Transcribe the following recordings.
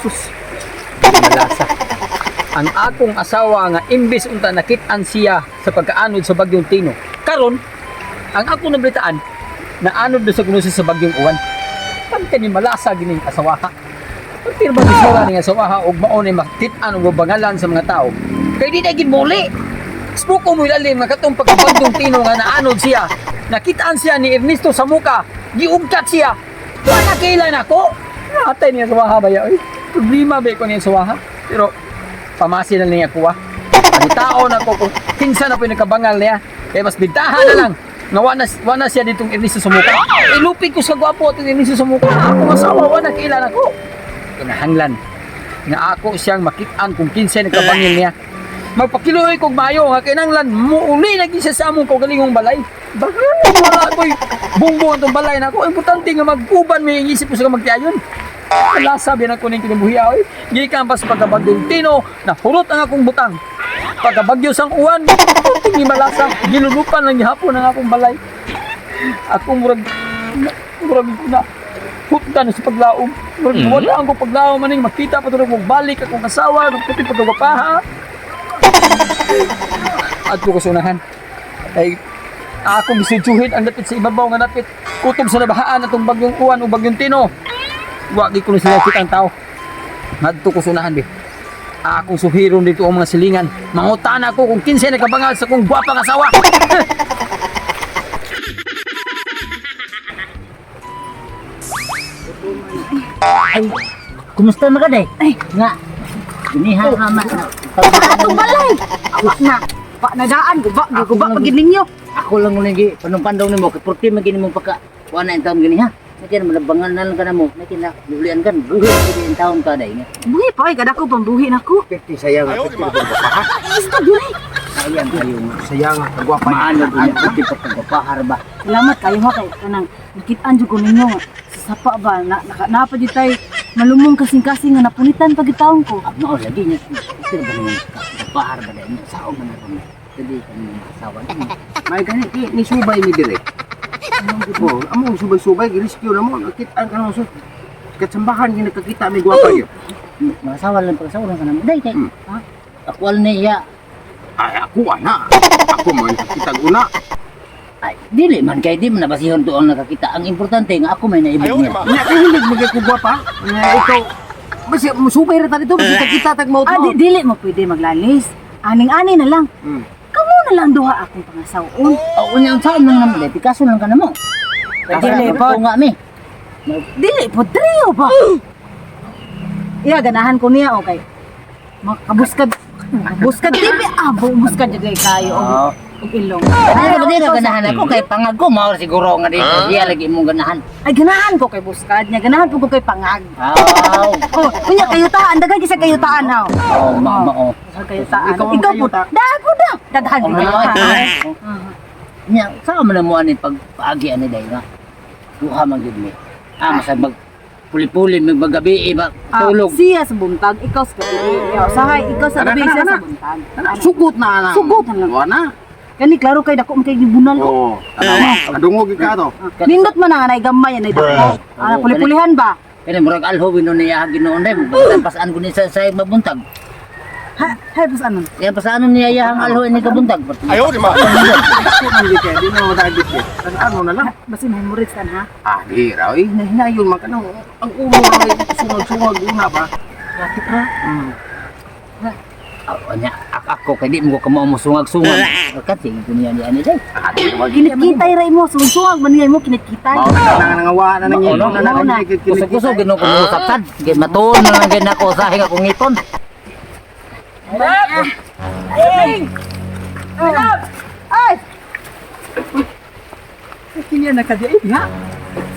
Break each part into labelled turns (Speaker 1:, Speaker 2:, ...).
Speaker 1: Sus. Malasa. Ang akong asawa nga imbis unta nakit-an siya sa pagkaanod sa bagyong Tino. Karon, ang akong nablitaan na anod do sa kunusi sa bagyong Uwan. Pagka ni malasa gining asawaha. Pagka ba bisura ni asawaha og mao ni makit-an og bangalan sa mga tao. Kay di na ginmuli. Spuko mo ilalim nga katong pagkabagyong Tino nga naanod siya. Nakitaan siya ni Ernesto sa muka. Giugkat siya. Wala kailan ako. Atay niya asawaha ba ya? Problema ba ko niya asawaha? Pero pamasin na niya kuha. Ang tao na ko kung kinsa na po yung nakabangal niya. Kaya mas bintahan na lang. Nga wana siya ditong Ernesto sa muka. Ilupig ko sa gwapo itong Ernesto sa muka. Ako masawa, wana kailan ako. Kinahanglan. Nga ako siyang makitaan kung kinsa nakabangil niya. Magpakiluoy kong mayo nga kinahanglan muuli naging siya sa among kaugalingong balay. Bakit wala ako'y bumbong itong balay na ako. Importante nga magkuban may isip ko sa magtiayon. Wala sabi na ko ng kinabuhiya eh. Gikan pa sa pagkabagyong Tino na hurot ang akong butang. Pagkabagyo sang Uwan, hindi malasa. Gilulupan lang gihapon ang akong balay. Akong murag na hutdan sa paglaom. Wala ang kong paglaom maning makita pa tulog mong balik akong kasawa, nagputi pagkawapaha. At ko kasunahan. Ay akong gisujuhit ang dapit sa ibabaw nga dapit. Kutob sa nabahaan atong bagyong Uwan o bagyong Tino. Wagi ko na sila kitang tao. Ngadto ko sunahan be. Akong suhiron dito ang mga silingan. Mangutan ako kung kinsa nakabangal sa kong gwapang asawa.
Speaker 2: Ay, kumusta na ka day? Ay, nga. Iniha hama.
Speaker 3: Atong balay. Awa na. Pa nadaan guba pagid ninyo.
Speaker 2: Ako lang lagi panumpandaw nimo kay porti magini mo pagka wala na taon gani ha. Nakin malabangan na lang ka na mo. Nakin na lulian kan buhi gini taon ka day nga.
Speaker 3: Buhi pa kada ko pambuhi nako.
Speaker 4: Piti sayang at piti pagpapahar.
Speaker 3: Ista diri.
Speaker 2: Sayang kayo nga.
Speaker 4: Sayang at pagwapa niya.
Speaker 2: Maano din ang piti pagpapahar ba?
Speaker 3: Salamat kayo ha kay kanang nakit-an jud ko ninyo. Sa sapa ba na pa jud tay malumong kasing-kasing nga napunitan pag taon ko.
Speaker 2: Mao lagi niya. Ito ba nga pagpapahar ba day? Sao man ako. Dili kan asawa.
Speaker 4: May ganit ni subay ni dire. Oh, amo subay-subay girisky na mo. Nakita ka na so. Katsambahan gini nakakita may gwapa yo.
Speaker 2: Masawa lang pagsawa lang ka naman. Day kay. Ha? Akwal niya.
Speaker 4: Ay ako ana. Ako man kita guna.
Speaker 2: Ay, dili man kay di man nabasihon doon nakakita. Ang importante nga ako may naibig niya.
Speaker 4: Nya hilig mo ko gwapa. Ikaw basi musubay ra ta dito basi kita tag mo.
Speaker 3: Dili mo pwede maglalis. Aning-ani na lang. Kamo na lang duha akong pangasaon.
Speaker 2: O unyang saan lang naman day. Pikaso lang ka na mo.
Speaker 3: Dili po.
Speaker 2: Nga mi.
Speaker 3: Dili po trio ba? Iya ganahan ko niya okay. Makabuskad. Buskad tibi abo buskad jud kayo
Speaker 2: Oo.
Speaker 3: og ilong.
Speaker 2: Ano ba din ganahan ako kay pangag ko mao siguro nga dito. Diya lagi mong ganahan.
Speaker 3: Ay ganahan ko kay buskad niya, ganahan po ko kay pangag.
Speaker 2: Aw.
Speaker 3: Oh, kunya kayutaan, daghan sa kayutaan haw.
Speaker 2: Oh, mao.
Speaker 3: Sa kayutaan.
Speaker 4: Ikaw ang
Speaker 3: Ikaw po,
Speaker 4: kayuta.
Speaker 3: dago da. Daghan
Speaker 2: Oh,
Speaker 3: sa kayutaan.
Speaker 2: Nya, sa man mo ani pag paagi ani day nga. Duha man gid mi. Masag mag puli-puli maggabi ba tulog.
Speaker 3: Siya sa buntag, ikaw sa gabi. Sahay, ikaw sa gabi, siya sa buntag.
Speaker 4: Sugot na ana.
Speaker 3: Sugot na lang.
Speaker 4: Wala.
Speaker 3: Kani klaro kay dako kay gibunal ko.
Speaker 4: Oh, adungog ka to.
Speaker 3: Nindot man na anay gamay anay dako. Ana puli-pulihan ba?
Speaker 2: Kani murag alho wino niya ginoon day. Pasaan ko ni sa mabuntag.
Speaker 3: Ha, hay pas anon.
Speaker 2: Yan pasaan niya yang alho ni kabuntag.
Speaker 4: Ayaw di ma. Ako man di kay di mo dagit kay. Ano na lang.
Speaker 3: Basin memories kan ha.
Speaker 4: Ah, di raw eh hinayon man kanang ang ulo ay sungag-sungag una ba.
Speaker 3: Bakit ra?
Speaker 2: Nya ako kay di mo ko mo sungag-sungag. Kasi ko niya ni ani day.
Speaker 4: Ah, di wag
Speaker 3: Kinikitay ra mo, sungsungag man niya mo kinikitay.
Speaker 4: Mao na nangawa na nang
Speaker 2: Oo,
Speaker 4: ngipon na nang
Speaker 2: Kusog-kusog gino ko mo saktan. Kay matuon na lang gid nako sa hinga kong ngipon.
Speaker 3: Ay! Ay!
Speaker 1: Kanya nakadiin nga.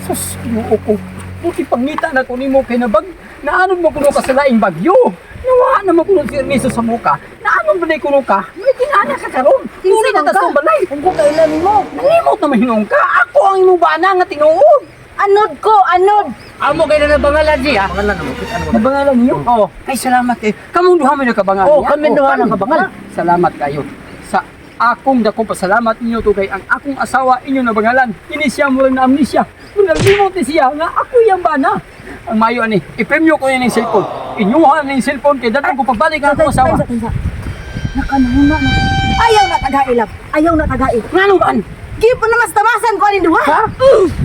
Speaker 1: Sus, buo ko. Buti pangita na ko nimo kay nabag. Naanon mo kuno ka sa laing bagyo. Nawa na mo kuno si Ernesto sa muka. Naanon ba day kuno ka? May kinana ka karon. Hindi na tas tong balay. Kung ko kailan mo. Nangimot na mahinong ka. Ako ang inubana nga tinuod.
Speaker 3: Anod ko, anod!
Speaker 2: Amo kay na bangalan siya.
Speaker 4: Pangalan na mo.
Speaker 1: Nabangalan niyo? Oo. Ay, salamat eh. Kamong duha may nakabangal.
Speaker 2: Oo, kami duha nakabangal.
Speaker 1: Salamat kayo. Sa akong dakong pasalamat inyo to kay ang akong asawa inyo na bangalan. Ini siya mo lang na amnesia. Kung naglimot ni siya nga ako yung bana. Ang mayo ani, ipremyo ko yun yung cellphone. Inyuha na yung cellphone kay dadan ko pagbalik ang akong asawa.
Speaker 3: Nakanuna na. Ayaw na tagay lab. Ayaw na tagay.
Speaker 1: Ngano ban?
Speaker 3: Di pa na mas tamasan ko anin duha.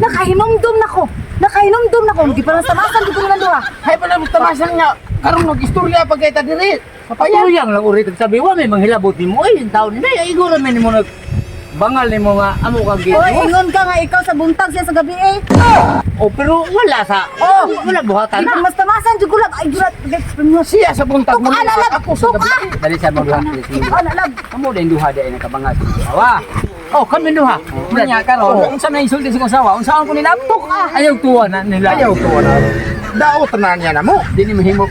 Speaker 3: Nakahinomdom na ko. Nakahinomdom na ko. Di pa na mas tamasan ko ng duha.
Speaker 4: Hay pala tamasan nga. Karon mag-istorya pag kita diri.
Speaker 2: Papayang lang uri sabi wa may manghilabot nimo ay yung taon ni ay iguro man nimo nag bangal nimo nga amo kang gito.
Speaker 3: Oy, ingon ka nga ikaw sa buntag siya sa gabi eh.
Speaker 2: Oh, pero wala sa wala buhatan
Speaker 3: Di pa
Speaker 2: na.
Speaker 3: mas tamasan jud ko lab. Ay gulat.
Speaker 4: Siya sa buntag mo.
Speaker 3: Tuka na lab.
Speaker 4: Ako sa gabi.
Speaker 1: Dali sa mga
Speaker 3: Tuka na lab.
Speaker 1: Amo din duha day nakabangat sa asawa.
Speaker 2: Oh, kami duha.
Speaker 1: Unya karon, unsa na insulti sa asawa? Unsa ko nila tuka? Ayaw tuwa na nila.
Speaker 4: Ayaw to na. Daot na niya na mo.
Speaker 1: Dili mahimo.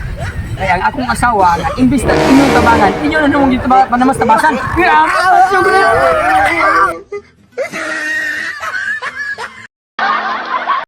Speaker 1: Ay ang akong asawa na imbis na inyong tabangan, inyo na nung dito ba namas tabasan. Kaya,